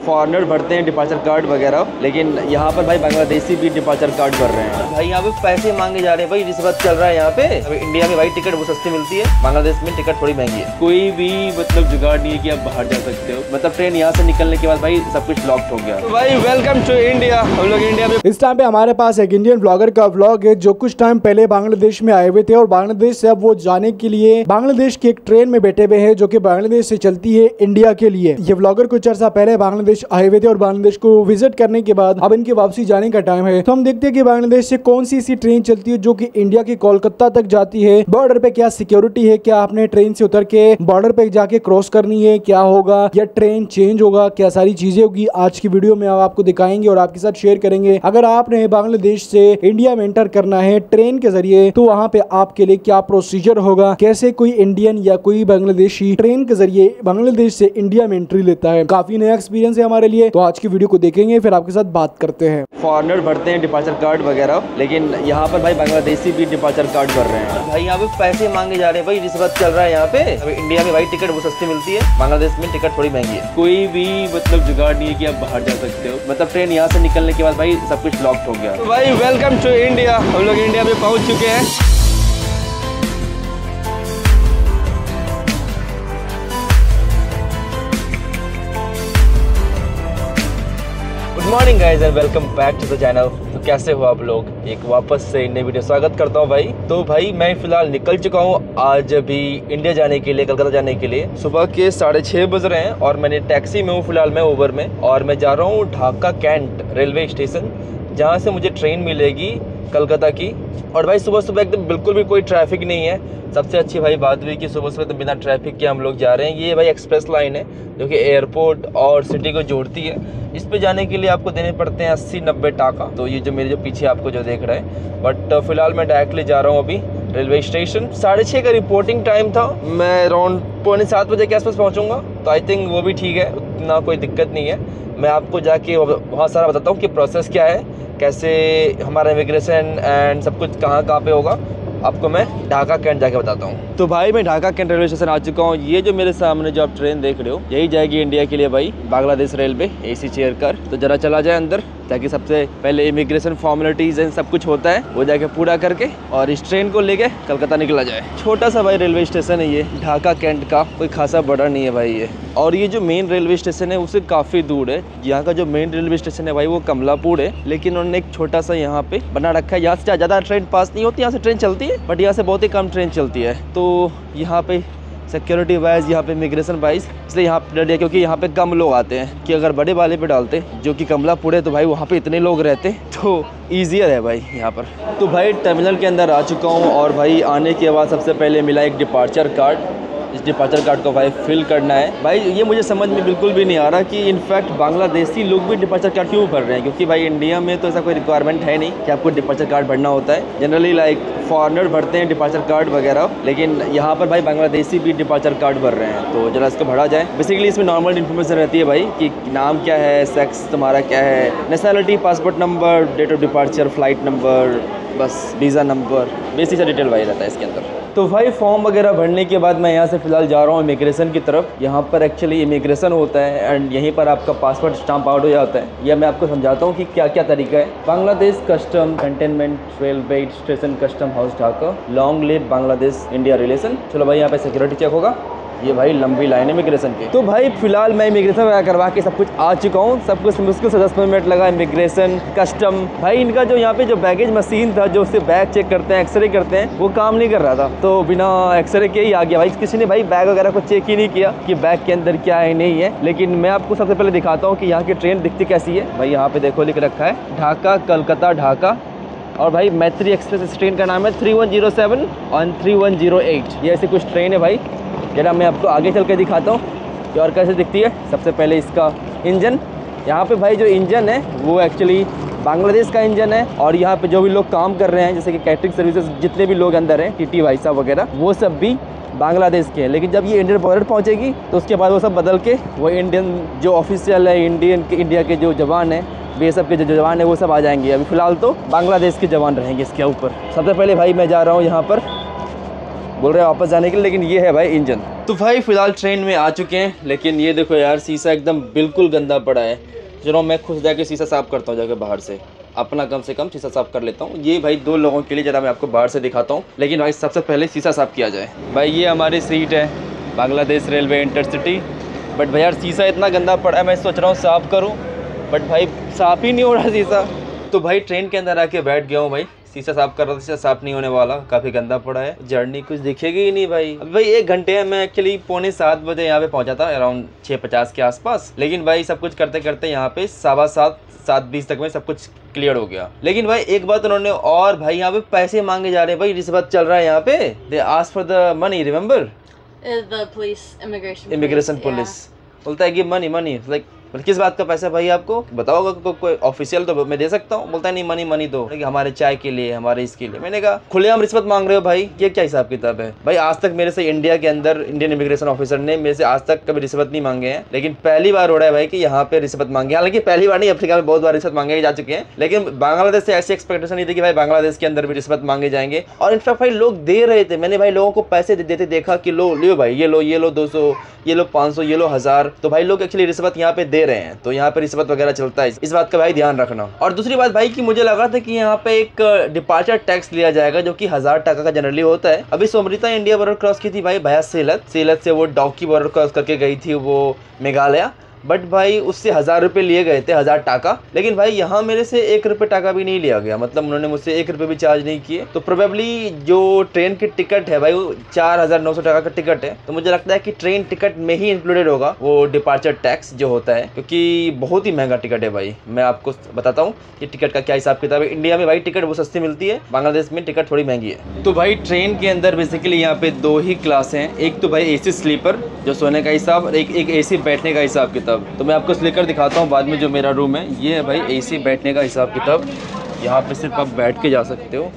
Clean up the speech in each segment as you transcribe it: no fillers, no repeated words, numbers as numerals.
Foreigner भरते हैं departure card वगैरह, लेकिन यहाँ पर भाई बांग्लादेशी भी डिपार्चर कार्ड भर रहे हैं। भाई यहाँ पे पैसे मांगे जा रहे हैं भाई, रिश्वत चल रहा है यहाँ पे। अभी इंडिया में भाई टिकट वो सस्ती मिलती है, बांग्लादेश में टिकट थोड़ी महंगी है। कोई भी मतलब जुगाड़ नहीं है कि आप बाहर जा सकते हो, मतलब ट्रेन यहाँ से निकलने के बाद भाई सब कुछ लॉक्ड हो गया। तो भाई वेलकम टू इंडिया। हम लोग इंडिया में इस टाइम पे हमारे पास एक इंडियन ब्लॉगर का व्लॉग है जो कुछ टाइम पहले बांग्लादेश में आए हुए थे और बांग्लादेश से अब वो जाने के लिए बांग्लादेश की एक ट्रेन में बैठे हुए हैं जो कि बांग्लादेश से चलती है इंडिया के लिए। ये व्लॉगर कुछ अर्सा पहले बांग्लादेश आए हुए थे और बांग्लादेश को विजिट करने के बाद अब इनकी वापसी जाने का टाइम है। तो हम देखते हैं कि बांग्लादेश से कौन सी ऐसी ट्रेन चलती है जो कि इंडिया की कोलकाता तक जाती है। बॉर्डर पे क्या सिक्योरिटी है, क्या आपने ट्रेन से उतर के बॉर्डर पे जाके क्रॉस करनी है, क्या होगा, या ट्रेन चेंज होगा, क्या सारी चीजें होगी आज की वीडियो में आपको दिखाएंगे और आपके साथ शेयर करेंगे। अगर आपने बांग्लादेश से इंडिया में एंटर करना है ट्रेन के जरिए तो वहाँ पे आपके लिए क्या प्रोसीजर होगा, कैसे कोई इंडियन या कोई बांग्लादेशी ट्रेन के जरिए बांग्लादेश से इंडिया में एंट्री लेता है। काफी नया एक्सपीरियंस है हमारे लिए, तो आज की वीडियो को देखेंगे फिर आपके साथ बात करते हैं। फॉरेनर भरते हैं डिपार्चर कार्ड वगैरह, लेकिन यहाँ पर भाई बांग्लादेशी भी डिपार्चर कार्ड भर रहे हैं। भाई यहाँ पे पैसे मांगे जा रहे हैं भाई, रिश्वत चल रहा है यहाँ पे। अभी इंडिया में भाई टिकट वो सस्ती मिलती है, बांग्लादेश में टिकट थोड़ी महंगी है। कोई भी मतलब जुगाड़ नहीं है कि आप बाहर जा सकते हो, मतलब ट्रेन यहाँ से निकलने के बाद भाई सब कुछ लॉक्ड हो गया। तो भाई वेलकम टू इंडिया। हम लोग इंडिया में पहुँच चुके हैं। Good morning guys and welcome back to the channel. तो कैसे हो आप लोग, एक वापस से नई वीडियो स्वागत करता हूँ भाई। तो भाई मैं फिलहाल निकल चुका हूँ आज अभी इंडिया जाने के लिए, कलकत्ता जाने के लिए। सुबह के 6:30 बज रहे हैं और मैंने टैक्सी में हूँ फिलहाल, मैं उबर में, और मैं जा रहा हूँ ढाका कैंट रेलवे स्टेशन, जहाँ से मुझे ट्रेन मिलेगी कलकत्ता की। और भाई सुबह सुबह एकदम बिल्कुल भी कोई ट्रैफिक नहीं है। सबसे अच्छी भाई बात हुई कि सुबह सुबह तो बिना ट्रैफिक के हम लोग जा रहे हैं। ये भाई एक्सप्रेस लाइन है जो कि एयरपोर्ट और सिटी को जोड़ती है। इस पे जाने के लिए आपको देने पड़ते हैं 80-90 टाका। तो ये जो मेरे जो पीछे आपको जो देख रहा है, बट फिलहाल मैं डायरेक्टली जा रहा हूँ अभी रेलवे स्टेशन। 6:30 का रिपोर्टिंग टाइम था, मैं अराउंड 6:45 बजे के आसपास पहुँचूँगा। तो आई थिंक वो भी ठीक है, उतना कोई दिक्कत नहीं है। मैं आपको जाके वहाँ सारा बताता हूँ कि प्रोसेस क्या है, कैसे हमारा इमिग्रेशन एंड सब कुछ कहाँ पे होगा, आपको मैं ढाका कैंट जाके बताता हूँ। तो भाई मैं ढाका कैंट रेलवे स्टेशन आ चुका हूँ। ये जो मेरे सामने जो आप ट्रेन देख रहे हो, यही जाएगी इंडिया के लिए भाई, Bangladesh railway AC chair car. तो जरा चला जाए अंदर, ताकि सबसे पहले इमिग्रेशन फॉर्मेलिटीज एंड सब कुछ होता है वो जाके पूरा करके और इस ट्रेन को लेके कलकत्ता निकला जाए। छोटा सा भाई रेलवे स्टेशन है ये ढाका कैंट का, कोई खासा बड़ा नहीं है भाई ये। और ये जो मेन रेलवे स्टेशन है उससे काफ़ी दूर है। यहाँ का जो मेन रेलवे स्टेशन है भाई वो कमलापुर है, लेकिन उन्होंने एक छोटा सा यहाँ पे बना रखा है। यहाँ से ज़्यादा ट्रेन पास नहीं होती, यहाँ से ट्रेन चलती है बट यहाँ से बहुत ही कम ट्रेन चलती है। तो यहाँ पे सिक्योरिटी वाइज, यहाँ पे इमिग्रेशन वाइज इसलिए यहाँ पे डर दिया, क्योंकि यहाँ पे कम लोग आते हैं। कि अगर बड़े वाले पे डालते जो कि कमलापुर है तो भाई वहाँ पे इतने लोग रहते तो ईजियर है भाई यहाँ पर। तो भाई टर्मिनल के अंदर आ चुका हूँ और भाई आने के बाद सबसे पहले मिला एक डिपार्चर कार्ड। इस डिपार्चर कार्ड को भाई फिल करना है। भाई ये मुझे समझ में बिल्कुल भी नहीं आ रहा कि इनफैक्ट बांग्लादेशी लोग भी डिपार्चर कार्ड क्यों भर रहे हैं, क्योंकि भाई इंडिया में तो ऐसा कोई रिक्वायरमेंट है नहीं कि आपको डिपार्चर कार्ड भरना होता है। जनरली लाइक फॉरेनर भरते हैं डिपार्चर कार्ड वगैरह, लेकिन यहाँ पर भाई बांग्लादेशी भी डिपार्चर कार्ड भर रहे हैं। तो जरा इसको भरा जाए। बेसिकली इसमें नॉर्मल इन्फॉर्मेशन रहती है भाई कि नाम क्या है, सेक्स तुम्हारा क्या है, nationality, passport number, date of departure, flight number, बस वीज़ा नंबर, बेसिक सा डिटेल भाई रहता है इसके अंदर। तो भाई फॉर्म वगैरह भरने के बाद मैं यहाँ से फ़िलहाल जा रहा हूँ इमिग्रेशन की तरफ। यहाँ पर एक्चुअली इमिग्रेशन होता है एंड यहीं पर आपका पासपोर्ट स्टाम्प आउट हो जाता है। यह मैं आपको समझाता हूँ कि क्या क्या तरीका है। Bangladesh custom containment railway station custom house Dhaka, long live Bangladesh India relation. चलो भाई यहाँ पे सिक्योरिटी चेक होगा। ये भाई लंबी लाइन है इमिग्रेशन की। तो भाई फिलहाल मैं इमिग्रेशन वगैरह करवा के सब कुछ आ चुका हूँ। सब कुछ मुश्किल से 10 मिनट लगा। इमिग्रेशन, कस्टम, भाई इनका जो यहाँ पे जो बैगेज मशीन था, जो उससे बैग चेक करते हैं, एक्सरे करते हैं, वो काम नहीं कर रहा था। तो बिना एक्सरे के ही आ गया भाई। किसी ने भाई बैग वगैरह को चेक ही नहीं किया कि बैग के अंदर क्या है नहीं है। लेकिन मैं आपको सबसे पहले दिखाता हूँ कि यहाँ की ट्रेन दिखती कैसी है। भाई यहाँ पे देखो लिख रखा है ढाका कलकत्ता ढाका, और भाई मैत्री एक्सप्रेस इस ट्रेन का नाम है 3107 और 3108। ये ऐसी कुछ ट्रेन है भाई। जरा मैं आपको आगे चल के दिखाता हूँ कि और कैसे दिखती है। सबसे पहले इसका इंजन, यहाँ पे भाई जो इंजन है वो एक्चुअली बांग्लादेश का इंजन है। और यहाँ पे जो भी लोग काम कर रहे हैं, जैसे कि कैटरिंग सर्विसेज, जितने भी लोग अंदर हैं, टीटी भाई साहब वगैरह, वो सब भी बांग्लादेश के हैं। लेकिन जब ये इंडियन बॉर्डर पहुँचेगी तो उसके बाद वो सब बदल के वो इंडियन जो ऑफिशियल है, इंडिया के जो जवान हैं, BSF के जो जवान है वो सब आ जाएंगे। अभी फ़िलहाल तो बांग्लादेश के जवान रहेंगे इसके ऊपर। सबसे पहले भाई मैं जा रहा हूँ यहाँ पर, बोल रहे हैं वापस जाने के लिए, लेकिन ये है भाई इंजन। तो भाई फिलहाल ट्रेन में आ चुके हैं, लेकिन ये देखो यार शीशा एकदम बिल्कुल गंदा पड़ा है। चलो मैं खुद जाके शीशा साफ़ करता हूँ जाके बाहर से, अपना कम से कम शीशा साफ़ कर लेता हूँ। ये भाई 2 लोगों के लिए ज़रा मैं आपको बाहर से दिखाता हूँ, लेकिन भाई सबसे पहले शीशा साफ़ किया जाए। भाई ये हमारी सीट है बांग्लादेश रेलवे इंटरसिटी, बट भाई यार शीशा इतना गंदा पड़ा है, मैं सोच रहा हूँ साफ़ करूँ, बट भाई साफ़ ही नहीं हो रहा शीशा। तो भाई ट्रेन के अंदर आके बैठ गया हूँ भाई, शीशा साफ़ कर रहा था, शीशा साफ़ नहीं होने वाला, काफ़ी गंदा पड़ा है। जर्नी कुछ दिखेगी ही नहीं भाई। अभी भाई 1 घंटे है, मैं एक्चुअली 6:45 बजे यहाँ पे पहुँचा था, अराउंड 6:50 के आसपास। लेकिन भाई सब कुछ करते करते यहाँ पे 7:15 7:20 तक में सब कुछ क्लियर हो गया। लेकिन भाई एक बात उन्होंने और, भाई यहाँ पे पैसे मांगे जा रहे हैं भाई, रिश्वत चल रहा है यहाँ पे। They ask for the money, remember The police, immigration police बोलता है कि मनी लाइक किस बात का पैसा भाई आपको बताओगा, कोई ऑफिशियल तो मैं दे सकता हूँ। बोलता है नहीं मनी दो, हमारे चाय के लिए, हमारे इसके लिए। मैंने कहा खुलेआम रिश्वत मांग रहे हो भाई, ये क्या हिसाब किताब है भाई। आज तक मेरे से इंडिया के अंदर इंडियन इमिग्रेशन ऑफिसर ने मेरे से आज तक कभी रिश्वत नहीं मांगे हैं, लेकिन पहली बार हो रहा है भाई कि यहाँ पे रिश्वत मांगे। हालांकि पहली बार नहीं, अफ्रीका में बहुत बार रिश्वत मांगे जा चुके हैं, लेकिन बांग्लादेश से ऐसी एक्सपेक्टेशन नहीं थी कि भाई बांग्लादेश के अंदर भी रिश्वत मांगे जाएंगे। और इनफैक्ट भाई लोग दे रहे थे, मैंने भाई लोगों को पैसे देते देखा कि लो भाई, ये लो 200, ये लो 500, ये लो 1000। तो भाई लोग एक्चुअली रिश्वत यहाँ पे दे रहे हैं, तो यहाँ पे रिश्वत वगैरह चलता है, इस बात का भाई ध्यान रखना। और दूसरी बात भाई कि मुझे लगा था कि यहाँ पे एक डिपार्चर टैक्स लिया जाएगा जो कि 1000 टका का जनरली होता है। अभी सोमरिता इंडिया बॉर्डर क्रॉस की थी भाई भैया सेलत से वो डॉकी बॉर्डर क्रॉस करके गई थी वो मेघालय, बट भाई उससे 1000 रुपये लिए गए थे, 1000 टाका। लेकिन भाई यहाँ मेरे से 1 रुपये टाका भी नहीं लिया गया, मतलब उन्होंने मुझसे 1 रुपये भी चार्ज नहीं किए। तो प्रोबेबली जो ट्रेन की टिकट है भाई वो 4900 टका का टिकट है, तो मुझे लगता है कि ट्रेन टिकट में ही इंक्लूडेड होगा वो डिपार्चर टैक्स जो होता है, क्योंकि बहुत ही महंगा टिकट है भाई। मैं आपको बताता हूँ कि टिकट का क्या हिसाब किताब है। इंडिया में भाई टिकट वो सस्ती मिलती है, बांग्लादेश में टिकट थोड़ी महंगी है। तो भाई ट्रेन के अंदर बेसिकली यहाँ पे 2 ही क्लास हैं, एक तो भाई AC स्लीपर जो सोने का हिसाब, और एक AC बैठने का हिसाब किताब। तो मैं आपको स्लीपर दिखाता हूँ बाद में। जो मेरा रूम है ये है भाई AC बैठने का हिसाब किताब, यहाँ पे सिर्फ आप बैठ के जा सकते हो।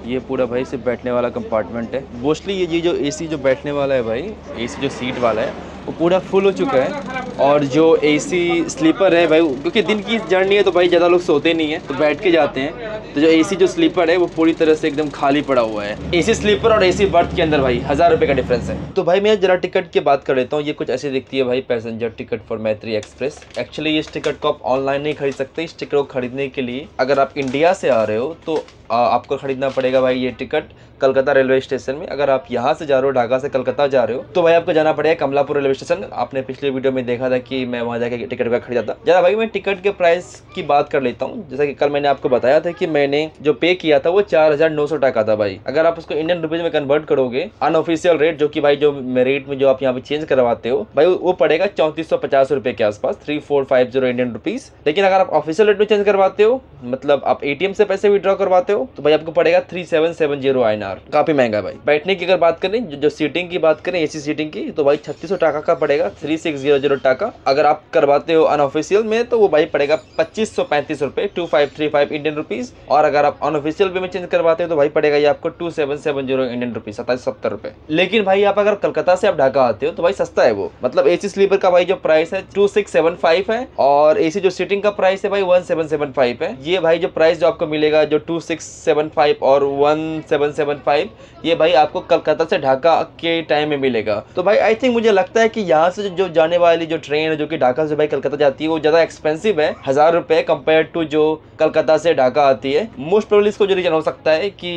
ये पूरा भाई सिर्फ बैठने वाला कंपार्टमेंट है। मोस्टली ये जो AC जो बैठने वाला है भाई, AC जो सीट वाला है वो पूरा फुल हो चुका है। और जो AC स्लीपर है भाई, क्योंकि दिन की जर्नी है तो भाई ज़्यादा लोग सोते नहीं है, तो बैठ के जाते हैं। तो जो AC जो स्लीपर है वो पूरी तरह से एकदम खाली पड़ा हुआ है। AC स्लीपर और AC बर्थ के अंदर भाई 1000 रुपये का डिफरेंस है। तो भाई मैं जरा टिकट की बात कर लेता हूँ। ये कुछ ऐसे दिखती है भाई, पैसेंजर टिकट फॉर मैत्री एक्सप्रेस। एक्चुअली इस टिकट को आप ऑनलाइन नहीं खरीद सकते। इस टिकट को खरीदने के लिए अगर आप इंडिया से आ रहे हो तो आपको खरीदना पड़ेगा भाई ये टिकट कलकत्ता रेलवे स्टेशन में। अगर आप यहाँ से जा रहे हो, ढाका से कलकत्ता जा रहे हो, तो भाई आपको जाना पड़ेगा कमलापुर रेलवे स्टेशन। आपने पिछले वीडियो में देखा था कि मैं वहाँ जाके टिकट का खरीदा था। जरा भाई मैं टिकट के प्राइस की बात कर लेता हूँ। जैसा कि कल मैंने आपको बताया था कि मैंने जो पे किया था वो 4900 टका था भाई। अगर आप उसको इंडियन रुपीज में कन्वर्ट करोगे, अनऑफिशियल रेट जो कि भाई जो रेट में जो आप यहाँ पे चेंज करवाते हो भाई वो पड़ेगा 3450 रुपये के आसपास, 3450 इंडियन रुपीज। लेकिन अगर आप ऑफिशियल रेट में चेंज करवाते हो, मतलब आप ATM से पैसे विड्रॉ करवाते हो, तो भाई आपको पड़ेगा 3770 INR। काफी महंगा भाई। बैठने की अगर बात करें, जो सीटिंग की बात करें AC सीटिंग की, तो भाई 3600 टका का पड़ेगा, 3600 टका। अगर आप करवाते हो अनऑफिशियल में तो वो भाई पड़ेगा 2535 रुपये, 2535 इंडियन रुपीज। और अगर आप अनऑफिशियल वे में चेंज करवाते हो तो भाई पड़ेगा ये आपको 2770 इंडियन रुपीज, 2770 रुपये। लेकिन भाई आप अगर कलकत्ता से आप ढाका आते हो तो भाई सस्ता है वो। मतलब AC स्लीपर का भाई जो प्राइस है 2675 है, और AC जो सीटिंग का प्राइस है भाई 1775 है। ये भाई जो प्राइस जो आपको मिलेगा जो 2675 और 1775, ये भाई आपको कलकत्ता से ढाका के टाइम में मिलेगा। तो भाई आई थिंक मुझे लगता है कि यहाँ से जो जाने वाली जो ट्रेन है जो कि ढाका से भाई कलकत्ता जाती है वो ज़्यादा एक्सपेंसिव है, 1000 रुपये कंपेयर टू जो कलकत्ता से ढाका आती है। मोस्ट प्रोबेबली इसको जो रीजन हो सकता है कि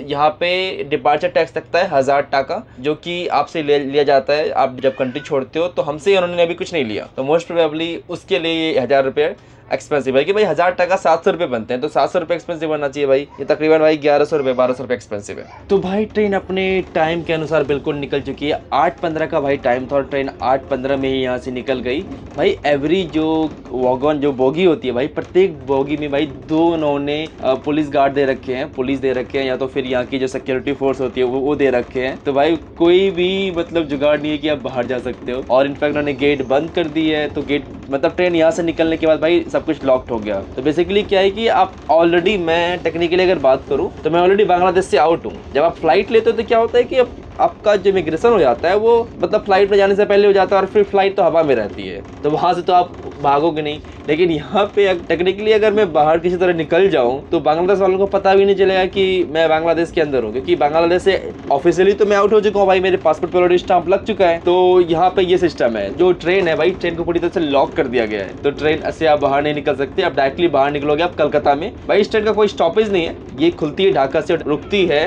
यहाँ पे डिपार्चर टैक्स लगता है 1000 टका, जो कि आपसे लिया जाता है आप जब कंट्री छोड़ते हो। तो हमसे उन्होंने अभी कुछ नहीं लिया, तो मोस्ट प्रोबेबली उसके लिए 1000 रुपये एक्सपेंसिव है कि भाई 1000 टका 700 रुपये बनते हैं, तो 700 रुपये एक्सपेंसिव बनना चाहिए भाई। ये तकरीबन भाई 1100 रुपये 1200 रुपये एक्सपेंसिव है। तो भाई ट्रेन अपने टाइम के अनुसार बिल्कुल निकल चुकी है। 8:15 का भाई टाइम था और ट्रेन 8:15 में ही यहाँ से निकल गई भाई। एवरी जो वॉगन जो बोगी होती है भाई, प्रत्येक बोगी में भाई 2 उन्होंने पुलिस गार्ड दे रखे हैं, पुलिस दे रखे हैं, या तो फिर यहाँ की जो सिक्योरिटी फोर्स होती है वो दे रखे हैं। तो भाई कोई भी मतलब जुगाड़ नहीं है कि आप बाहर जा सकते हो। और इनफैक्ट उन्होंने गेट बंद कर दी है, तो गेट मतलब ट्रेन यहाँ से निकलने के बाद भाई सब कुछ लॉक्ड हो गया। तो बेसिकली क्या है कि आप ऑलरेडी, मैं टेक्निकली अगर बात करूँ तो मैं ऑलरेडी बांग्लादेश से आउट हूँ। जब आप फ्लाइट लेते हो तो क्या होता है कि आपका जो इमिग्रेशन हो जाता है वो मतलब फ्लाइट में जाने से पहले हो जाता है और फिर फ्लाइट तो हवा में रहती है, तो वहाँ से तो आप भागोगे नहीं। लेकिन यहाँ पे टेक्निकली अगर मैं बाहर किसी तरह निकल जाऊँ तो बांग्लादेश वालों को पता भी नहीं चलेगा कि मैं बांग्लादेश के अंदर हूँ, क्योंकि बांग्लादेश से ऑफिशियली तो मैं आउट हो चुका हूँ भाई, मेरे पासपोर्ट पर ऑलरेडी स्टाम्प लग चुका है। तो यहाँ पे ये सिस्टम है, जो ट्रेन है भाई, ट्रेन को पूरी तरह से लॉक कर दिया गया है, तो ट्रेन से आप बाहर नहीं निकल सकते। आप डायरेक्टली बाहर निकलोगे आप कलकत्ता में। भाई इस ट्रेन का कोई स्टॉपेज नहीं है, ये खुलती है ढाका से, रुकती है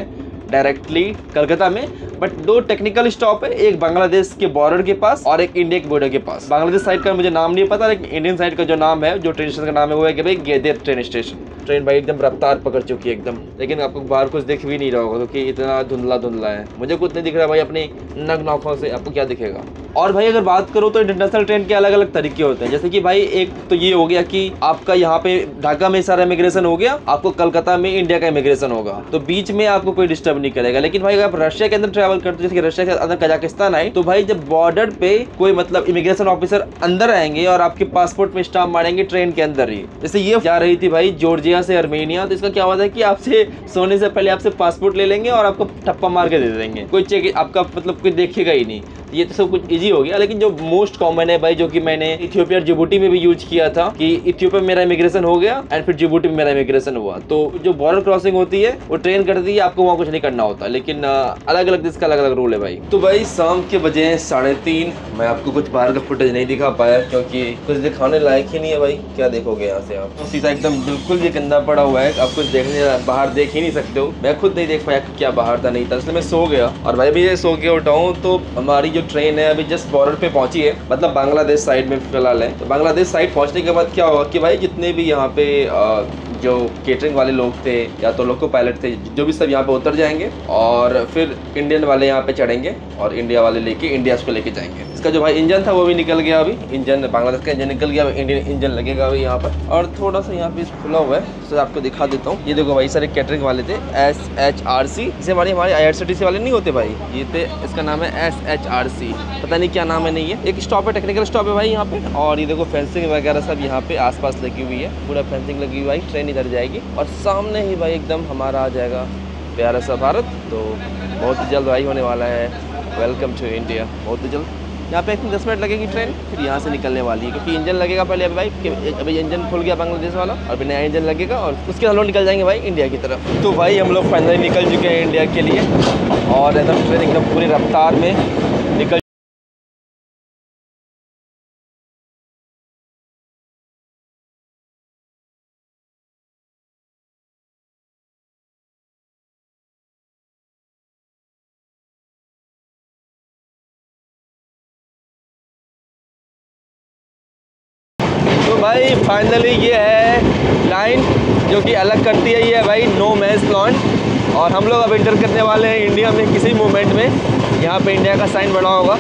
डायरेक्टली कलकत्ता में, बट दो टेक्निकल स्टॉप है, एक बांग्लादेश के बॉर्डर के पास और एक इंडिया के बॉर्डर के पास। बांग्लादेश साइड का मुझे नाम नहीं पता, लेकिन इंडियन साइड का जो नाम है, जो ट्रेन स्टेशन का नाम है, वो है कि भाई गेदेर ट्रेन स्टेशन। ट्रेन भाई एकदम रफ्तार पकड़ चुकी है एकदम, लेकिन आपको बाहर कुछ दिख भी नहीं रहा होगा क्योंकि इतना धुंधला धुंधला है। मुझे कुछ नहीं दिख रहा भाई अपनी नग्न आँखों से, आपको क्या दिखेगा। और भाई अगर बात करो तो इंटरनेशनल ट्रेन के अलग अलग तरीके होते हैं, जैसे कि भाई एक तो ये हो गया कि आपका यहाँ पे ढाका में सारा इमिग्रेशन हो गया, आपको कलकत्ता में इंडिया का इमिग्रेशन होगा, तो बीच में आपको कोई डिस्टर्ब नहीं करेगा। लेकिन भाई अगर आप रशिया के अंदर ट्रैवल करते हो, जैसे कि रशिया के अंदर कजाकिस्तान आए, तो भाई जब बॉर्डर पे कोई मतलब इमिग्रेशन ऑफिसर अंदर आएंगे और आपके पासपोर्ट में स्टाम्प मारेंगे ट्रेन के अंदर ही। जैसे ये जा रही थी भाई जॉर्जिया से अर्मेनिया, तो इसका क्या होता है कि आपसे सोने से पहले आपसे पासपोर्ट ले लेंगे और आपको ठप्पा मार के दे देंगे, कोई चेक आपका मतलब कोई देखेगा ही नहीं। ये तो सब कुछ इजी हो गया। लेकिन जो मोस्ट कॉमन है भाई, जो कि मैंने इथियोपिया और जिबूटी में भी यूज किया था, कि इथियोपिया में मेरा इमिग्रेशन हो गया एंड फिर जिबूटी में मेरा इमिग्रेशन हुआ, तो जो बॉर्डर क्रॉसिंग होती है वो ट्रेन करती है, आपको वहाँ कुछ नहीं करना होता। लेकिन अलग अलग देश का अलग अलग रूल है भाई। तो भाई शाम के बजे हैं 3:30, मैं आपको कुछ बाहर का फुटेज नहीं दिखा पाया क्योंकि कुछ दिखाने लायक ही नहीं है भाई। क्या देखोगे यहाँ से आप, तो सीधा एकदम बिल्कुल ये गंदा पड़ा हुआ है, आप कुछ देखने बाहर देख ही नहीं सकते हो। मैं खुद नहीं देख पाया क्या बाहर था नहीं था, इसलिए मैं सो गया। और भाई भी सो के उठाऊँ तो हमारी जो ट्रेन है अभी जस्ट बॉर्डर पे पहुंची है, मतलब बांग्लादेश साइड में फिलहाल है। तो बांग्लादेश साइड पहुंचने के बाद क्या हुआ कि भाई जितने भी यहाँ पे जो केटरिंग वाले लोग थे या तो लोको पायलट थे, जो भी सब यहाँ पे उतर जाएंगे और फिर इंडियन वाले यहाँ पे चढ़ेंगे और इंडिया वाले लेके इंडिया को लेके जाएंगे। इसका जो भाई इंजन था वो भी निकल गया, अभी इंजन बांग्लादेश का इंजन निकल गया, इंडियन इंजन लगेगा अभी यहाँ पर। और थोड़ा सा यहाँ पे खुला हुआ है, तो आपको दिखा देता हूँ। ये देखो भाई सारे कैटरिंग वाले थे, SHRC, इसे हमारे IRCTC वाले नहीं होते भाई, ये थे, इसका नाम है SHRC, पता नहीं क्या नाम है, नहीं है। एक स्टॉप है, टेक्निकल स्टॉप है भाई यहाँ पे। और ये देखो फेंसिंग वगैरह सब यहाँ पे आसपास लगी हुई है, पूरा फेंसिंग लगी हुई है। ट्रेन इधर जाएगी और सामने ही भाई एकदम हमारा आ जाएगा प्यारा सा भारत। तो बहुत ही जल्द भाई होने वाला है वेलकम टू इंडिया, बहुत ही जल्द। यहाँ पे 10 मिनट लगेगी ट्रेन, फिर यहाँ से निकलने वाली है, क्योंकि इंजन लगेगा पहले अभी भाई, अभी इंजन खुल गया बांग्लादेश वाला और अभी नया इंजन लगेगा और उसके हम लोग निकल जाएंगे भाई इंडिया की तरफ। तो भाई हम लोग फाइनली निकल चुके हैं इंडिया के लिए और एकदम ट्रेन एकदम पूरी रफ्तार में निकल। तो भाई फाइनली ये है लाइन जो कि अलग करती है, ये है भाई नो मैंस लैंड। और हम लोग अब इंटर करने वाले हैं इंडिया में किसी मोमेंट में। यहाँ पे इंडिया का साइन बना होगा,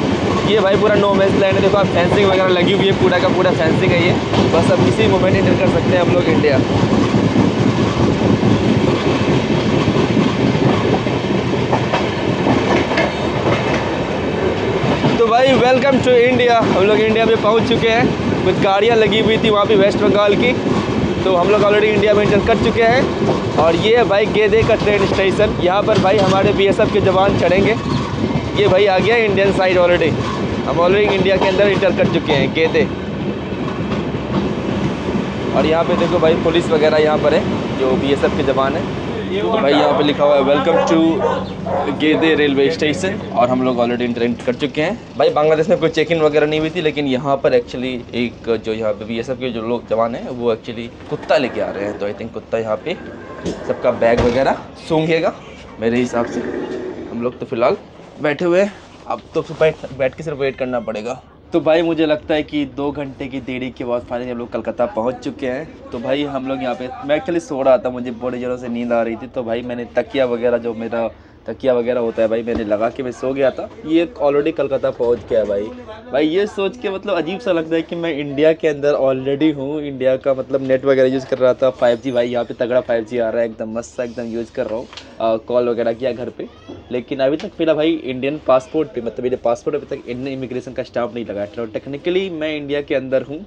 ये भाई पूरा नो मैंस लैंड है। देखो आप फेंसिंग वगैरह लगी हुई है, पूरा का पूरा फेंसिंग है ये। बस अब किसी मोमेंट इंटर कर सकते हैं हम लोग इंडिया। तो भाई वेलकम टू इंडिया, हम लोग इंडिया में पहुंच चुके हैं। कुछ गाड़ियां लगी हुई थी वहाँ पे वेस्ट बंगाल की, तो हम लोग ऑलरेडी इंडिया में एंटर कर चुके हैं। और ये है भाई गेदे का ट्रेन स्टेशन, यहाँ पर भाई हमारे BSF के जवान चढ़ेंगे। ये भाई आ गया इंडियन साइड ऑलरेडी, हम ऑलरेडी इंडिया के अंदर एंटर कर चुके हैं गेदे। और यहाँ पे देखो भाई पुलिस वगैरह यहाँ पर है, जो BSF के जवान हैं। भाई यहाँ पे लिखा हुआ है वेलकम टू गेदे रेलवे स्टेशन और हम लोग ऑलरेडी इंटर कर चुके हैं। भाई बांग्लादेश में कोई चेक इन वगैरह नहीं हुई थी, लेकिन यहाँ पर एक्चुअली एक जो यहाँ पे BSF के जो लोग जवान हैं वो एक्चुअली कुत्ता लेके आ रहे हैं, तो आई थिंक कुत्ता यहाँ पे सबका बैग वगैरह सूंघेगा मेरे हिसाब से। हम लोग तो फिलहाल बैठे हुए हैं, अब तो बैठ के सिर्फ वेट करना पड़ेगा। तो भाई मुझे लगता है कि 2 घंटे की देरी के बाद फाइनली हम लोग कलकत्ता पहुंच चुके हैं। तो भाई हम लोग यहाँ पे, मैं एक्चुअली सो रहा था, मुझे बड़ी ज़ोरों से नींद आ रही थी, तो भाई मैंने तकिया वगैरह, जो मेरा तकिया वगैरह होता है भाई, मैंने लगा के मैं सो गया था। ये ऑलरेडी कलकत्ता पहुंच गया भाई ये सोच के मतलब अजीब सा लगता है कि मैं इंडिया के अंदर ऑलरेडी हूँ। इंडिया का मतलब नेट वगैरह यूज़ कर रहा था, 5G भाई यहाँ पे तगड़ा 5G आ रहा है, एकदम मस्त एकदम यूज़ कर रहा हूँ, कॉल वगैरह किया घर पे। लेकिन अभी तक फिलहाल भाई इंडियन पासपोर्ट पे, मतलब मेरे पासपोर्ट अभी तक इंडियन इमिग्रेशन का स्टाम्प नहीं लगा। तो टेक्निकली मैं इंडिया के अंदर हूँ,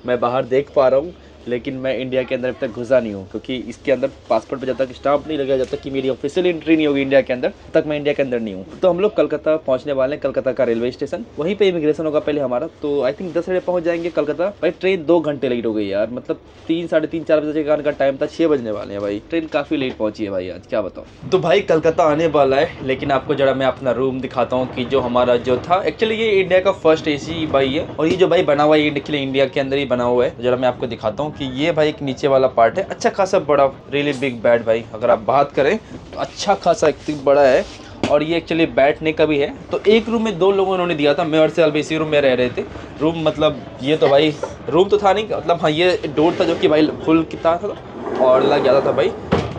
मैं बाहर देख पा रहा हूँ, लेकिन मैं इंडिया के अंदर अब तक घुसा नहीं हूँ, क्योंकि इसके अंदर पासपोर्ट पर जब तक स्टाम्प नहीं लगेगा, जब तक कि मेरी ऑफिशियल एंट्री नहीं होगी इंडिया के अंदर, तब तक मैं इंडिया के अंदर नहीं हूँ। तो हम लोग कलकत्ता पहुँचने वाले हैं, कलकत्ता का रेलवे स्टेशन, वहीं पे इमिग्रेशन होगा पहले हमारा। तो आई थिंक 10 बजे पहुँच जाएंगे कलकत्ता। भाई ट्रेन 2 घंटे लेट हो गई यार, मतलब 3, साढ़े 3, 4 बजे का टाइम था, 6 बजने वाले हैं भाई। ट्रेन काफ़ी लेट पहुँची है भाई आज, क्या बताऊँ। तो भाई कलकत्ता आने वाला है, लेकिन आपको जरा मैं अपना रूम दिखाता हूँ कि जो हमारा जो था, एक्चुअली ये इंडिया का फर्स्ट AC भाई है, और ये जो भाई बना हुआ है ये एक्चुअली इंडिया के अंदर ही बना हुआ है। तो जरा मैं आपको दिखाता हूँ कि ये भाई एक नीचे वाला पार्ट है, अच्छा खासा बड़ा, रियली बिग बेड भाई। अगर आप बात करें तो अच्छा खासा एक बड़ा है, और ये एक्चुअली बैठने का भी है। तो एक रूम में 2 लोगों इन्होंने दिया था, मैं और सेल्फ इसी रूम में रह रहे थे। रूम मतलब ये तो भाई रूम तो था नहीं, मतलब हाँ ये डोर था जो कि भाई फुल कितना था और लग जाता था भाई।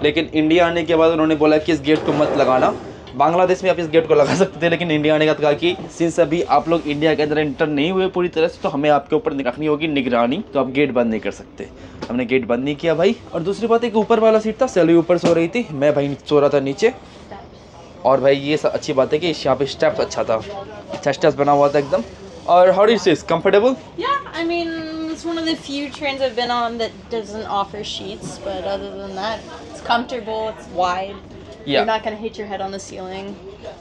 लेकिन इंडिया आने के बाद उन्होंने बोला कि इस गेट को मत लगाना, बांग्लादेश में आप इस गेट को लगा सकते थे, लेकिन इंडिया आने का कहा कि सिंस अभी आप लोग इंडिया के अंदर एंटर नहीं हुए पूरी तरह से, तो हमें आपके ऊपर रखनी होगी निगरानी, तो आप गेट बंद नहीं कर सकते। हमने गेट बंद नहीं किया भाई। और दूसरी बात, एक ऊपर वाला सीट था, सेल्वी ऊपर सो रही थी, मैं भाई सो रहा था नीचे। और भाई ये सब अच्छी बात है कि यहाँ पे स्टेप्स अच्छा था, अच्छा स्टेप्स बना हुआ था एकदम। और how is this comfortable? Yeah, I mean, it's one of the few trains I've been on that doesn't offer sheets, but other than that, it's comfortable, it's wide. Yeah. You're not gonna hit your head on the ceiling.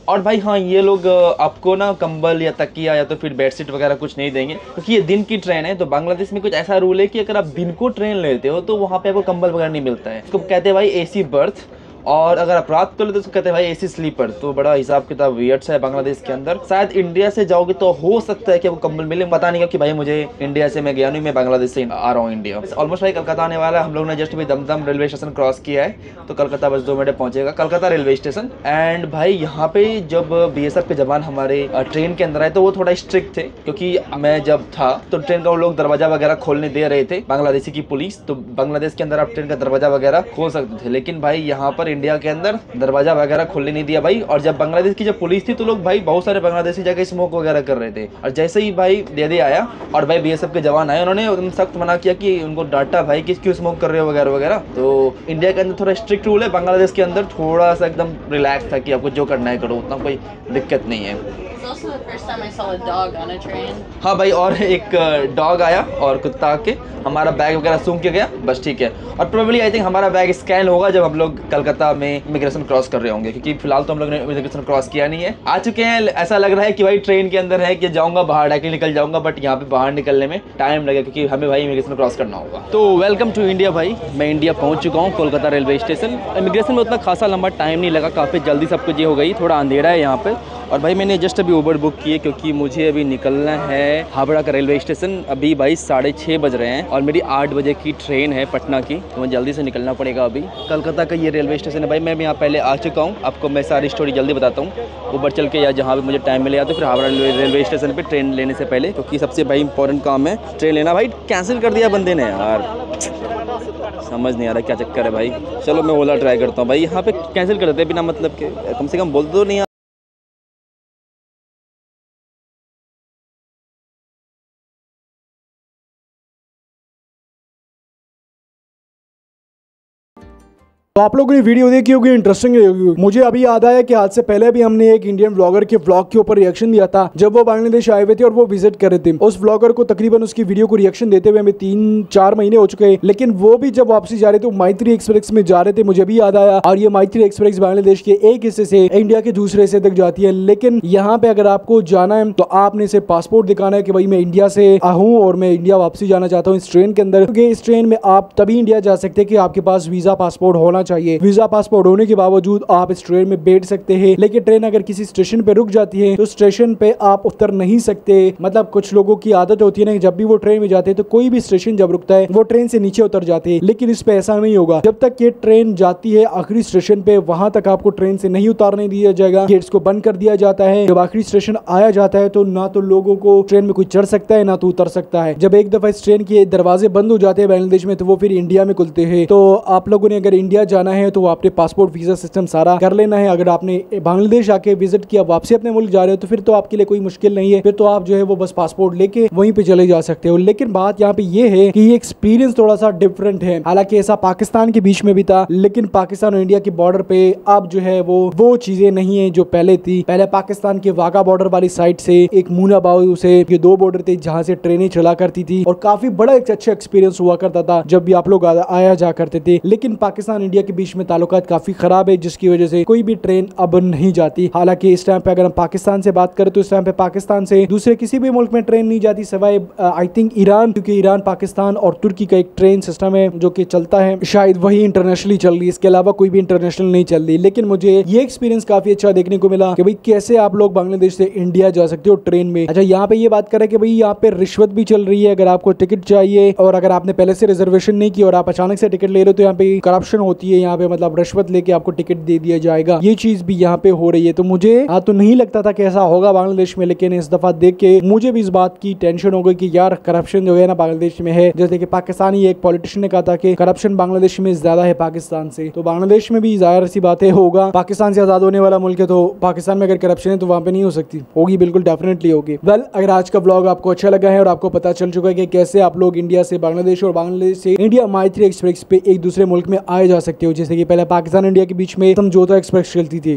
और भाई हाँ, ये लोग आपको ना कंबल या तकिया या तो फिर बेडशीट वगैरह कुछ नहीं देंगे, क्योंकि ये दिन की ट्रेन है। तो बांग्लादेश में कुछ ऐसा रूल है कि अगर आप दिन को ट्रेन लेते हो तो वहाँ पे आपको कंबल वगैरह नहीं मिलता है। इसको कहते हैं भाई AC बर्थ। और अगर आप रात को लेते तो कहते हैं भाई AC स्लीपर। तो बड़ा हिसाब किताब वियर्ड है बांग्लादेश के अंदर। शायद इंडिया से जाओगे तो हो सकता है कि आपको कंबल मिले, पता नहीं, क्योंकि भाई मुझे इंडिया से मैं गया नहीं, मैं बांग्लादेश से आ रहा हूँ इंडिया। ऑलमोस्ट भाई कलकत्ता आने वाला है। हम लोग ने जस्ट भी दमदम रेलवे स्टेशन क्रॉस किया है, तो कलकत्ता बस 2 मिनट पहुंचेगा कलकत्ता रेलवे स्टेशन। एंड भाई यहाँ पे जब BSF के जवान हमारे ट्रेन के अंदर आए तो वो थोड़ा स्ट्रिक्ट थे, क्योंकि मैं जब था तो ट्रेन का वो लोग दरवाजा वगैरह खोलने दे रहे थे, बांग्लादेशी की पुलिस। तो बांग्लादेश के अंदर आप ट्रेन का दरवाजा वगैरह खोल सकते थे, लेकिन भाई यहाँ पर इंडिया के अंदर दरवाजा वगैरह खोलने नहीं दिया भाई। और जब बांग्लादेश की जब पुलिस थी तो लोग भाई बहुत सारे बांग्लादेशी जाके स्मोक वगैरह कर रहे थे। और जैसे ही भाई दे आया और भाई BSF के जवान आए, उन्होंने सख्त मना किया कि उनको डांटा भाई कि क्यों स्मोक कर रहे हो वगैरह वगैरह। तो इंडिया के अंदर थोड़ा स्ट्रिक्ट रूल है, बांग्लादेश के अंदर थोड़ा सा एकदम रिलैक्स था कि आपको जो करना है करो, उतना कोई दिक्कत नहीं है। It's also the first time I saw a dog on a train. हाँ भाई, और एक डॉग आया और कुत्ता आके हमारा बैग वगैरह सूंघ के गया, बस ठीक है। और प्रोबेबली आई थिंक हमारा बैग स्कैन होगा जब हम लोग कलकत्ता में इमिग्रेशन क्रॉस कर रहे होंगे, क्योंकि फिलहाल तो हम लोग ने इमिग्रेशन क्रॉस किया नहीं है। आ चुके हैं, ऐसा लग रहा है कि भाई ट्रेन के अंदर है कि जाऊँगा बाहर डायरेक्टली निकल जाऊँगा, बट यहाँ पे बाहर निकलने में टाइम लगेगा, क्योंकि हमें भाई इमिग्रेशन क्रॉस करना होगा। तो वेलकम टू इंडिया भाई, मैं इंडिया पहुँच चुका हूँ कोलकाता रेलवे स्टेशन। इमिग्रेशन में उतना खासा लंबा टाइम नहीं लगा, काफ़ी जल्दी सब कुछ ये हो गई, थोड़ा अंधेरा है यहाँ पे। और भाई मैंने जस्ट अभी उबर बुक की है, क्योंकि मुझे अभी निकलना है हावड़ा का रेलवे स्टेशन। अभी भाई 6:30 बज रहे हैं और मेरी 8 बजे की ट्रेन है पटना की, तो मुझे जल्दी से निकलना पड़ेगा। अभी कलकत्ता का ये रेलवे स्टेशन है भाई, मैं यहाँ पहले आ चुका हूँ, आपको मैं सारी स्टोरी जल्दी बताता हूँ। उबर चल के या जहाँ भी मुझे टाइम मिले, या तो फिर हावड़ा रेलवे स्टेशन पर ट्रेन लेने से पहले, क्योंकि सबसे भाई इंपॉर्टेंट काम है ट्रेन लेना। भाई कैंसिल कर दिया बंदे ने यार, समझ नहीं आ रहा क्या चक्कर है भाई। चलो मैं ओला ट्राई करता हूँ भाई, यहाँ पे कैंसिल कर देते बिना मतलब के, कम से कम बोल दो नहीं। तो आप लोगों ने वीडियो देखी होगी, इंटरेस्टिंग होगी। मुझे अभी याद आया कि आज से पहले भी हमने एक इंडियन ब्लॉगर के व्लॉग के ऊपर रिएक्शन दिया था, जब वो बांग्लादेश आए हुए थे और वो विजिट कर रहे थे। उस ब्लॉगर को तकरीबन उसकी वीडियो को रिएक्शन देते हुए हमें 3-4 महीने हो चुके हैं, लेकिन वो भी जब वापसी जा रहे थे मैत्री एक्सप्रेस में जा रहे थे, मुझे भी याद आया। और ये मैत्री एक्सप्रेस बांग्लादेश के एक हिस्से से इंडिया के दूसरे हिस्से तक जाती है, लेकिन यहाँ पे अगर आपको जाना है तो आपने सिर्फ पासपोर्ट दिखाना है कि भाई मैं इंडिया से हूँ और मैं इंडिया वापसी जाना चाहता हूँ इस ट्रेन के अंदर। क्योंकि इस ट्रेन में आप तभी इंडिया जा सकते हैं कि आपके पास वीजा पासपोर्ट होना चाहिए। वीजा पासपोर्ट होने के बावजूद आप इस ट्रेन में बैठ सकते हैं, लेकिन ट्रेन अगर किसी स्टेशन पे रुक जाती है तो स्टेशन पे आप उतर नहीं सकते। मतलब कुछ लोगों की आदत होती है ना, जब भी वो ट्रेन में जाते हैं तो कोई भी स्टेशन जब रुकता है वो ट्रेन से नीचे उतर जाते हैं, लेकिन इस पे ऐसा नहीं होगा। जब तक ये ट्रेन जाती है आखिरी स्टेशन पे, वहां तक आपको ट्रेन से नहीं उतारने दिया जाएगा, गेट्स को बंद कर दिया जाता है। जब आखिरी स्टेशन आया जाता है तो ना तो लोगों को ट्रेन में कोई चढ़ सकता है ना तो उतर सकता है। जब एक दफा इस ट्रेन के दरवाजे बंद हो जाते हैं बांग्लादेश में, तो वो फिर इंडिया में खुलते हैं। तो आप लोगों ने अगर इंडिया जाना है तो आपने पासपोर्ट वीजा सिस्टम सारा कर लेना है। अगर आपने बांग्लादेश आके विजिट किया, वापसी अपने मुल्क जा रहे हो, तो फिर तो आपके लिए कोई मुश्किल नहीं है, फिर तो आप जो है वो बस पासपोर्ट लेके वहीं पे चले जा सकते हो। लेकिन बात यहाँ पे ये है कि ये एक्सपीरियंस थोड़ा सा डिफरेंट है। हालांकि ऐसा पाकिस्तान के बीच में भी था, लेकिन पाकिस्तान और इंडिया के बॉर्डर पे अब जो है वो चीजें नहीं है जो पहले थी। पहले पाकिस्तान के वाघा बॉर्डर वाली साइड से एक मूना बाऊ से ये 2 बॉर्डर थे जहां से ट्रेनें चला करती थी और काफी बड़ा एक अच्छा एक्सपीरियंस हुआ करता था जब भी आप लोग आया जा करते थे। लेकिन पाकिस्तान इंडिया के बीच में ताल्लुकात काफी खराब है, जिसकी वजह से कोई भी ट्रेन अब नहीं जाती। हालांकि इस टाइम पे अगर हम पाकिस्तान से बात करें तो इस टाइम पे पाकिस्तान से दूसरे किसी भी मुल्क में ट्रेन नहीं जाती सिवाय आई थिंक ईरान, क्योंकि ईरान, पाकिस्तान और तुर्की का एक ट्रेन सिस्टम है जो कि चलता है, शायद वही इंटरनेशनली चल रही है, इसके अलावा कोई भी इंटरनेशनल नहीं चल रही। लेकिन मुझे ये एक्सपीरियंस काफी अच्छा देखने को मिला कि भाई कैसे आप लोग बांग्लादेश से इंडिया जा सकते हो ट्रेन में। अच्छा, यहाँ पे ये बात करें कि भाई यहाँ पे रिश्वत भी चल रही है। अगर आपको टिकट चाहिए और अगर आपने पहले से रिजर्वेशन नहीं की और आप अचानक से टिकट ले रहे हो तो यहाँ पे करप्शन होती है। यहाँ पे मतलब रिश्वत लेके आपको टिकट दे दिया जाएगा, ये चीज भी यहाँ पे हो रही है। तो मुझे तो नहीं लगता था कि ऐसा होगा बांग्लादेश में, लेकिन इस दफा देख के मुझे भी इस बात की टेंशन हो गई कि यार करप्शन जो है ना बांग्लादेश में है। जैसे कि पाकिस्तानी एक पॉलिटिशियन ने कहा था कि करप्शन बांग्लादेश में ज्यादा है पाकिस्तान से, तो बांग्लादेश में भी जाहिर सी बातें होगा। पाकिस्तान से आजाद होने वाला मुल्क है तो पाकिस्तान में अगर करप्शन है तो वहां पे नहीं हो सकती, होगी, बिल्कुल डेफिनेटली होगी। वेल, अगर आज का ब्लॉग आपको अच्छा लगा है और आपको पता चल चुका है कि कैसे आप लोग इंडिया से बांग्लादेश और बांग्लादेश से इंडिया माई3 एक्सप्रेस पे एक दूसरे मुल्क में आए जा सकते हो, जैसे कि पहले पाकिस्तान इंडिया के बीच में समझौता एक्सप्रेस चलती थी।